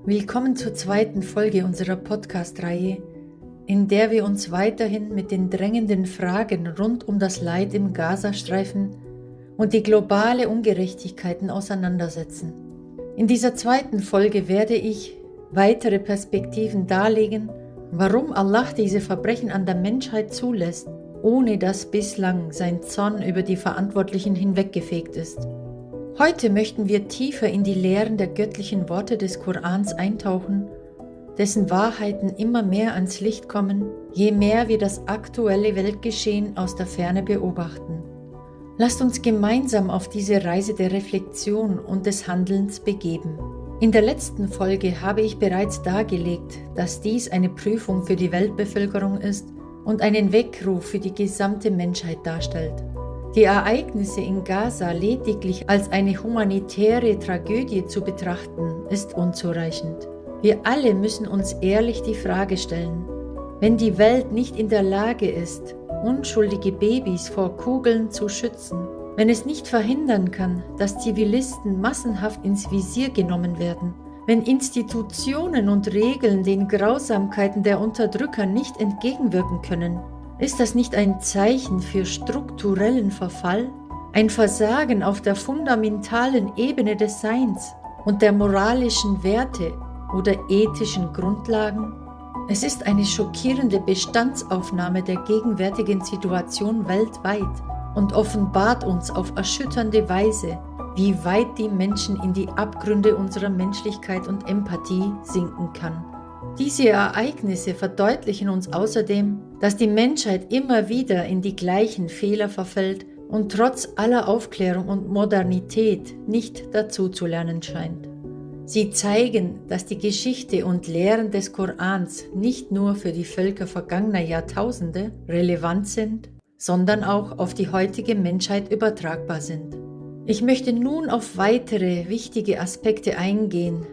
Willkommen zur zweiten Folge unserer Podcast-Reihe, in der wir uns weiterhin mit den drängenden Fragen rund um das Leid im Gazastreifen und die globale Ungerechtigkeiten auseinandersetzen. In dieser zweiten Folge werde ich weitere Perspektiven darlegen, warum Allah diese Verbrechen an der Menschheit zulässt, ohne dass bislang sein Zorn über die Verantwortlichen hinweggefegt ist. Heute möchten wir tiefer in die Lehren der göttlichen Worte des Korans eintauchen, dessen Wahrheiten immer mehr ans Licht kommen, je mehr wir das aktuelle Weltgeschehen aus der Ferne beobachten. Lasst uns gemeinsam auf diese Reise der Reflexion und des Handelns begeben. In der letzten Folge habe ich bereits dargelegt, dass dies eine Prüfung für die Weltbevölkerung ist und einen Weckruf für die gesamte Menschheit darstellt. Die Ereignisse in Gaza lediglich als eine humanitäre Tragödie zu betrachten, ist unzureichend. Wir alle müssen uns ehrlich die Frage stellen: Wenn die Welt nicht in der Lage ist, unschuldige Babys vor Kugeln zu schützen, wenn es nicht verhindern kann, dass Zivilisten massenhaft ins Visier genommen werden, wenn Institutionen und Regeln den Grausamkeiten der Unterdrücker nicht entgegenwirken können, ist das nicht ein Zeichen für strukturellen Verfall? Ein Versagen auf der fundamentalen Ebene des Seins und der moralischen Werte oder ethischen Grundlagen? Es ist eine schockierende Bestandsaufnahme der gegenwärtigen Situation weltweit und offenbart uns auf erschütternde Weise, wie weit die Menschen in die Abgründe unserer Menschlichkeit und Empathie sinken kann. Diese Ereignisse verdeutlichen uns außerdem, dass die Menschheit immer wieder in die gleichen Fehler verfällt und trotz aller Aufklärung und Modernität nicht dazuzulernen scheint. Sie zeigen, dass die Geschichte und Lehren des Korans nicht nur für die Völker vergangener Jahrtausende relevant sind, sondern auch auf die heutige Menschheit übertragbar sind. Ich möchte nun auf weitere wichtige Aspekte eingehen,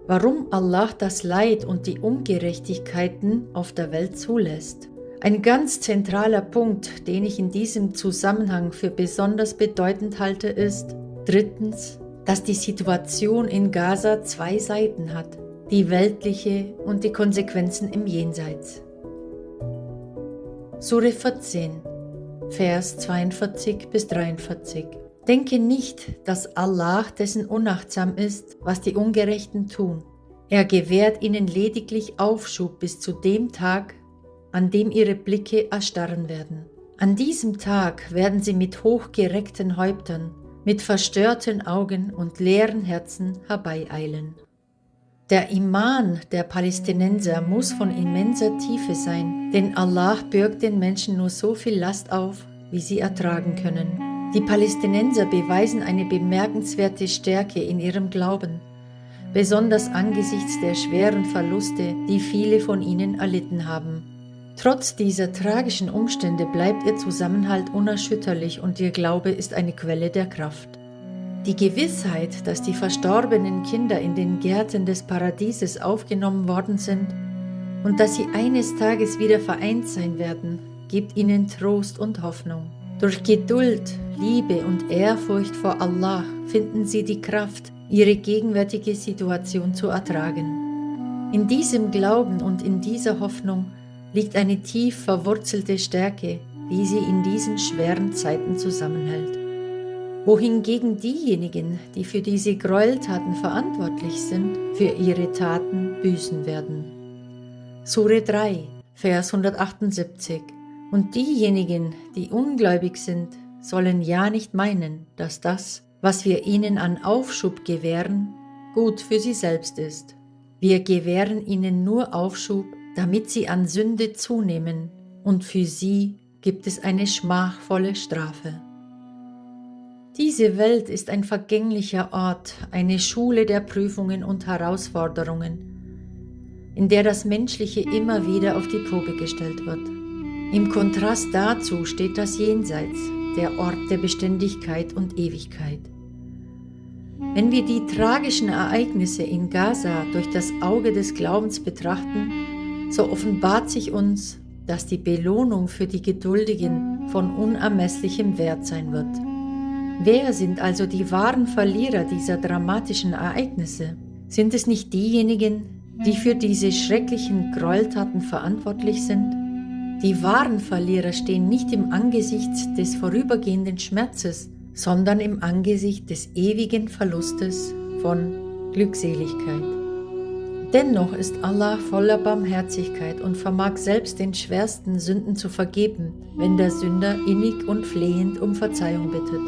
warum Allah das Leid und die Ungerechtigkeiten auf der Welt zulässt. Ein ganz zentraler Punkt, den ich in diesem Zusammenhang für besonders bedeutend halte, ist drittens, dass die Situation in Gaza zwei Seiten hat, die weltliche und die Konsequenzen im Jenseits. Sure 14, Vers 42 bis 43. Denke nicht, dass Allah dessen unachtsam ist, was die Ungerechten tun. Er gewährt ihnen lediglich Aufschub bis zu dem Tag, an dem ihre Blicke erstarren werden. An diesem Tag werden sie mit hochgereckten Häuptern, mit verstörten Augen und leeren Herzen herbeieilen. Der Iman der Palästinenser muss von immenser Tiefe sein, denn Allah bürgt den Menschen nur so viel Last auf, wie sie ertragen können. Die Palästinenser beweisen eine bemerkenswerte Stärke in ihrem Glauben, besonders angesichts der schweren Verluste, die viele von ihnen erlitten haben. Trotz dieser tragischen Umstände bleibt ihr Zusammenhalt unerschütterlich und ihr Glaube ist eine Quelle der Kraft. Die Gewissheit, dass die verstorbenen Kinder in den Gärten des Paradieses aufgenommen worden sind und dass sie eines Tages wieder vereint sein werden, gibt ihnen Trost und Hoffnung. Durch Geduld, Liebe und Ehrfurcht vor Allah finden sie die Kraft, ihre gegenwärtige Situation zu ertragen. In diesem Glauben und in dieser Hoffnung liegt eine tief verwurzelte Stärke, die sie in diesen schweren Zeiten zusammenhält. Wohingegen diejenigen, die für diese Gräueltaten verantwortlich sind, für ihre Taten büßen werden. Sure 3, Vers 178. Und diejenigen, die ungläubig sind, sollen ja nicht meinen, dass das, was wir ihnen an Aufschub gewähren, gut für sie selbst ist. Wir gewähren ihnen nur Aufschub, damit sie an Sünde zunehmen, und für sie gibt es eine schmachvolle Strafe. Diese Welt ist ein vergänglicher Ort, eine Schule der Prüfungen und Herausforderungen, in der das Menschliche immer wieder auf die Probe gestellt wird. Im Kontrast dazu steht das Jenseits, der Ort der Beständigkeit und Ewigkeit. Wenn wir die tragischen Ereignisse in Gaza durch das Auge des Glaubens betrachten, so offenbart sich uns, dass die Belohnung für die Geduldigen von unermesslichem Wert sein wird. Wer sind also die wahren Verlierer dieser dramatischen Ereignisse? Sind es nicht diejenigen, die für diese schrecklichen Gräueltaten verantwortlich sind? Die wahren Verlierer stehen nicht im Angesicht des vorübergehenden Schmerzes, sondern im Angesicht des ewigen Verlustes von Glückseligkeit. Dennoch ist Allah voller Barmherzigkeit und vermag selbst den schwersten Sünden zu vergeben, wenn der Sünder innig und flehend um Verzeihung bittet.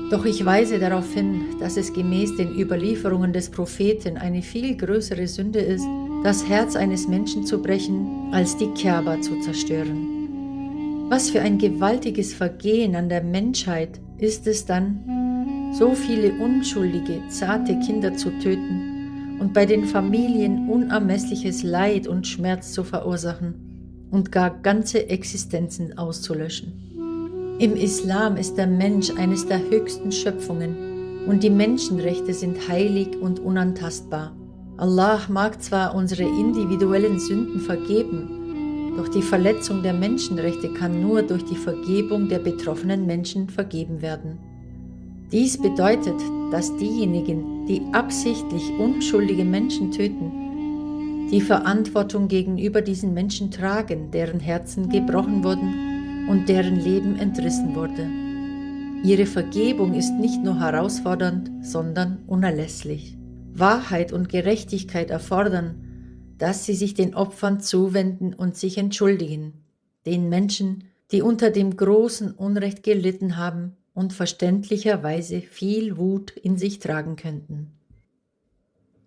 Doch ich weise darauf hin, dass es gemäß den Überlieferungen des Propheten eine viel größere Sünde ist, das Herz eines Menschen zu brechen, als die Kaaba zu zerstören. Was für ein gewaltiges Vergehen an der Menschheit ist es dann, so viele unschuldige, zarte Kinder zu töten und bei den Familien unermessliches Leid und Schmerz zu verursachen und gar ganze Existenzen auszulöschen. Im Islam ist der Mensch eines der höchsten Schöpfungen und die Menschenrechte sind heilig und unantastbar. Allah mag zwar unsere individuellen Sünden vergeben, doch die Verletzung der Menschenrechte kann nur durch die Vergebung der betroffenen Menschen vergeben werden. Dies bedeutet, dass diejenigen, die absichtlich unschuldige Menschen töten, die Verantwortung gegenüber diesen Menschen tragen, deren Herzen gebrochen wurden und deren Leben entrissen wurde. Ihre Vergebung ist nicht nur herausfordernd, sondern unerlässlich. Wahrheit und Gerechtigkeit erfordern, dass sie sich den Opfern zuwenden und sich entschuldigen, den Menschen, die unter dem großen Unrecht gelitten haben und verständlicherweise viel Wut in sich tragen könnten.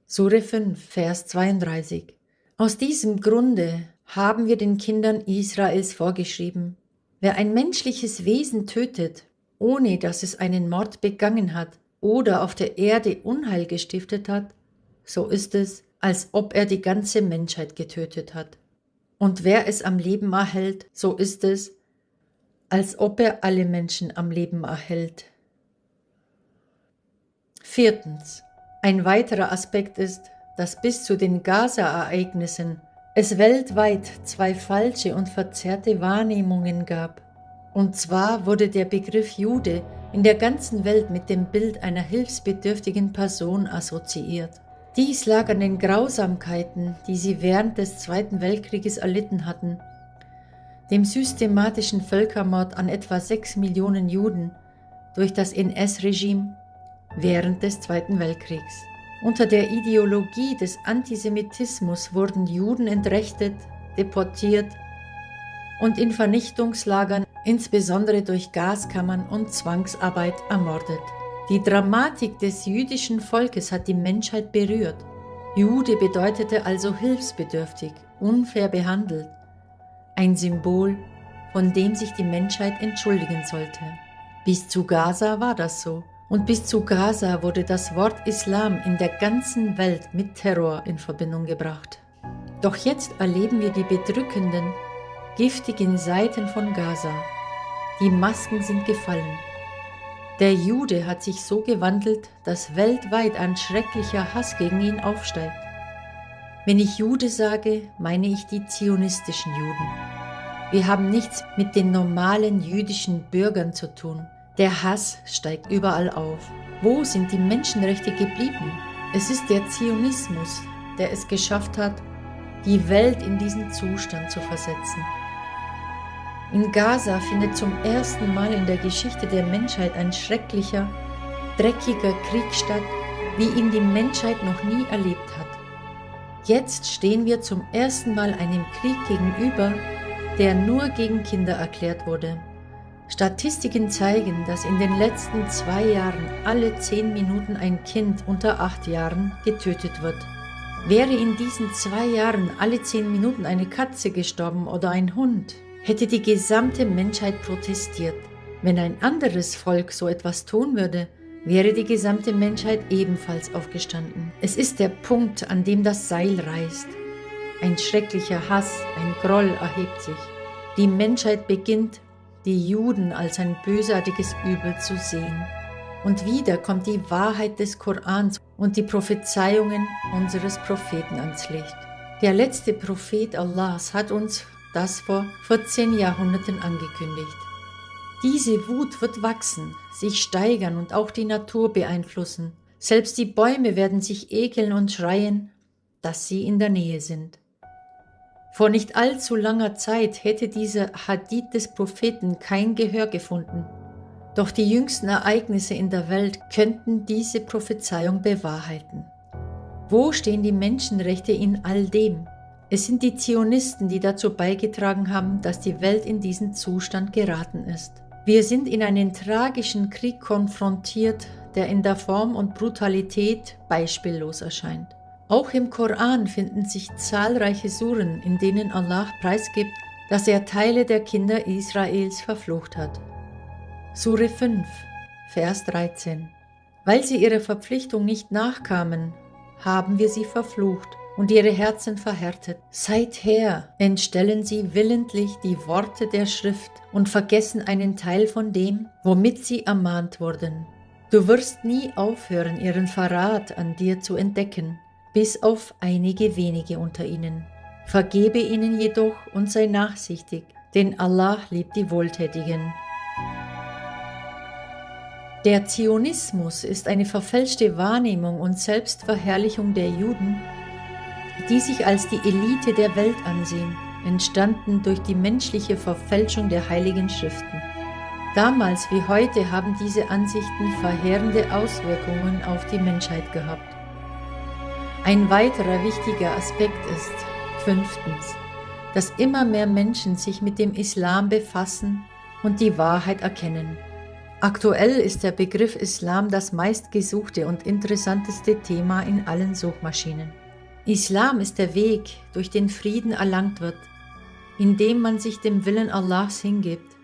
Sure 5, Vers 32. Aus diesem Grunde haben wir den Kindern Israels vorgeschrieben: Wer ein menschliches Wesen tötet, ohne dass es einen Mord begangen hat oder auf der Erde Unheil gestiftet hat, so ist es, als ob er die ganze Menschheit getötet hat. Und wer es am Leben erhält, so ist es, als ob er alle Menschen am Leben erhält. 4. Ein weiterer Aspekt ist, dass bis zu den Gaza-Ereignissen es weltweit 2 falsche und verzerrte Wahrnehmungen gab. Und zwar wurde der Begriff Jude in der ganzen Welt mit dem Bild einer hilfsbedürftigen Person assoziiert. Dies lag an den Grausamkeiten, die sie während des Zweiten Weltkrieges erlitten hatten, dem systematischen Völkermord an etwa 6 Millionen Juden durch das NS-Regime während des Zweiten Weltkriegs. Unter der Ideologie des Antisemitismus wurden Juden entrechtet, deportiert und in Vernichtungslagern, insbesondere durch Gaskammern und Zwangsarbeit, ermordet. Die Dramatik des jüdischen Volkes hat die Menschheit berührt. Jude bedeutete also hilfsbedürftig, unfair behandelt, ein Symbol, von dem sich die Menschheit entschuldigen sollte. Bis zu Gaza war das so. Und bis zu Gaza wurde das Wort Islam in der ganzen Welt mit Terror in Verbindung gebracht. Doch jetzt erleben wir die bedrückenden, giftigen Seiten von Gaza. Die Masken sind gefallen. Der Jude hat sich so gewandelt, dass weltweit ein schrecklicher Hass gegen ihn aufsteigt. Wenn ich Jude sage, meine ich die zionistischen Juden. Wir haben nichts mit den normalen jüdischen Bürgern zu tun. Der Hass steigt überall auf. Wo sind die Menschenrechte geblieben? Es ist der Zionismus, der es geschafft hat, die Welt in diesen Zustand zu versetzen. In Gaza findet zum ersten Mal in der Geschichte der Menschheit ein schrecklicher, dreckiger Krieg statt, wie ihn die Menschheit noch nie erlebt hat. Jetzt stehen wir zum ersten Mal einem Krieg gegenüber, der nur gegen Kinder erklärt wurde. Statistiken zeigen, dass in den letzten 2 Jahren alle 10 Minuten ein Kind unter 8 Jahren getötet wird. Wäre in diesen 2 Jahren alle 10 Minuten eine Katze gestorben oder ein Hund, hätte die gesamte Menschheit protestiert. Wenn ein anderes Volk so etwas tun würde, wäre die gesamte Menschheit ebenfalls aufgestanden. Es ist der Punkt, an dem das Seil reißt. Ein schrecklicher Hass, ein Groll erhebt sich. Die Menschheit beginnt, die Juden als ein bösartiges Übel zu sehen. Und wieder kommt die Wahrheit des Korans und die Prophezeiungen unseres Propheten ans Licht. Der letzte Prophet Allahs hat uns das vor 14 Jahrhunderten angekündigt. Diese Wut wird wachsen, sich steigern und auch die Natur beeinflussen. Selbst die Bäume werden sich ekeln und schreien, dass sie in der Nähe sind. Vor nicht allzu langer Zeit hätte dieser Hadith des Propheten kein Gehör gefunden. Doch die jüngsten Ereignisse in der Welt könnten diese Prophezeiung bewahrheiten. Wo stehen die Menschenrechte in all dem? Es sind die Zionisten, die dazu beigetragen haben, dass die Welt in diesen Zustand geraten ist. Wir sind in einen tragischen Krieg konfrontiert, der in der Form und Brutalität beispiellos erscheint. Auch im Koran finden sich zahlreiche Suren, in denen Allah preisgibt, dass er Teile der Kinder Israels verflucht hat. Sure 5, Vers 13. Weil sie ihrer Verpflichtung nicht nachkamen, haben wir sie verflucht und ihre Herzen verhärtet. Seither entstellen sie willentlich die Worte der Schrift und vergessen einen Teil von dem, womit sie ermahnt wurden. Du wirst nie aufhören, ihren Verrat an dir zu entdecken, bis auf einige wenige unter ihnen. Vergebe ihnen jedoch und sei nachsichtig, denn Allah liebt die Wohltätigen. Der Zionismus ist eine verfälschte Wahrnehmung und Selbstverherrlichung der Juden, die sich als die Elite der Welt ansehen, entstanden durch die menschliche Verfälschung der Heiligen Schriften. Damals wie heute haben diese Ansichten verheerende Auswirkungen auf die Menschheit gehabt. Ein weiterer wichtiger Aspekt ist, 5. dass immer mehr Menschen sich mit dem Islam befassen und die Wahrheit erkennen. Aktuell ist der Begriff Islam das meistgesuchte und interessanteste Thema in allen Suchmaschinen. Islam ist der Weg, durch den Frieden erlangt wird, indem man sich dem Willen Allahs hingibt.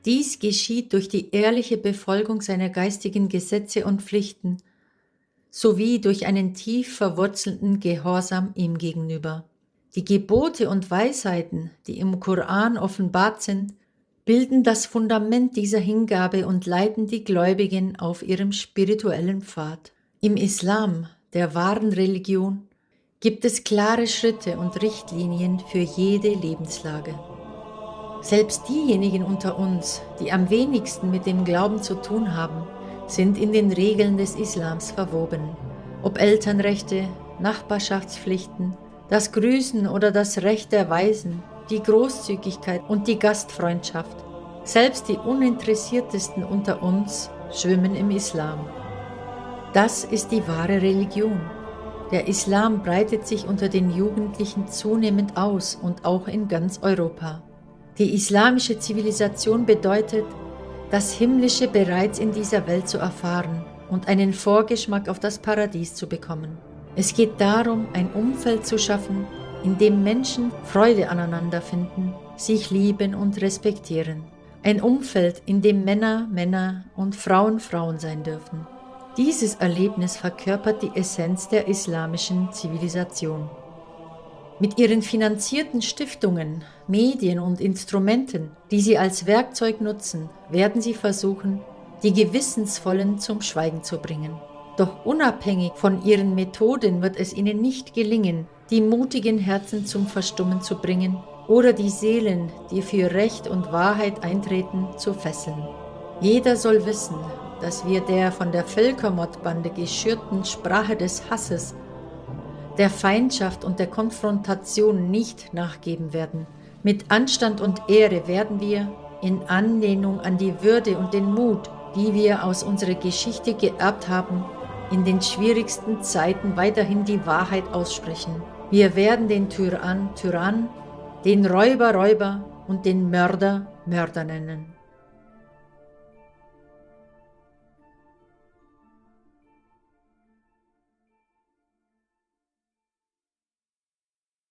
Dies geschieht durch die ehrliche Befolgung seiner geistigen Gesetze und Pflichten, sowie durch einen tief verwurzelten Gehorsam ihm gegenüber. Die Gebote und Weisheiten, die im Koran offenbart sind, bilden das Fundament dieser Hingabe und leiten die Gläubigen auf ihrem spirituellen Pfad. Im Islam, der wahren Religion, gibt es klare Schritte und Richtlinien für jede Lebenslage. Selbst diejenigen unter uns, die am wenigsten mit dem Glauben zu tun haben, sind in den Regeln des Islams verwoben. Ob Elternrechte, Nachbarschaftspflichten, das Grüßen oder das Recht der Weisen, die Großzügigkeit und die Gastfreundschaft. Selbst die Uninteressiertesten unter uns schwimmen im Islam. Das ist die wahre Religion. Der Islam breitet sich unter den Jugendlichen zunehmend aus und auch in ganz Europa. Die islamische Zivilisation bedeutet, das Himmlische bereits in dieser Welt zu erfahren und einen Vorgeschmack auf das Paradies zu bekommen. Es geht darum, ein Umfeld zu schaffen, in dem Menschen Freude aneinander finden, sich lieben und respektieren. Ein Umfeld, in dem Männer Männer und Frauen Frauen sein dürfen. Dieses Erlebnis verkörpert die Essenz der islamischen Zivilisation. Mit ihren finanzierten Stiftungen, Medien und Instrumenten, die sie als Werkzeug nutzen, werden sie versuchen, die Gewissensvollen zum Schweigen zu bringen. Doch unabhängig von ihren Methoden wird es ihnen nicht gelingen, die mutigen Herzen zum Verstummen zu bringen oder die Seelen, die für Recht und Wahrheit eintreten, zu fesseln. Jeder soll wissen, dass wir der von der Völkermordbande geschürten Sprache des Hasses, der Feindschaft und der Konfrontation nicht nachgeben werden. Mit Anstand und Ehre werden wir, in Anlehnung an die Würde und den Mut, die wir aus unserer Geschichte geerbt haben, in den schwierigsten Zeiten weiterhin die Wahrheit aussprechen. Wir werden den Tyrann, den Räuber und den Mörder nennen.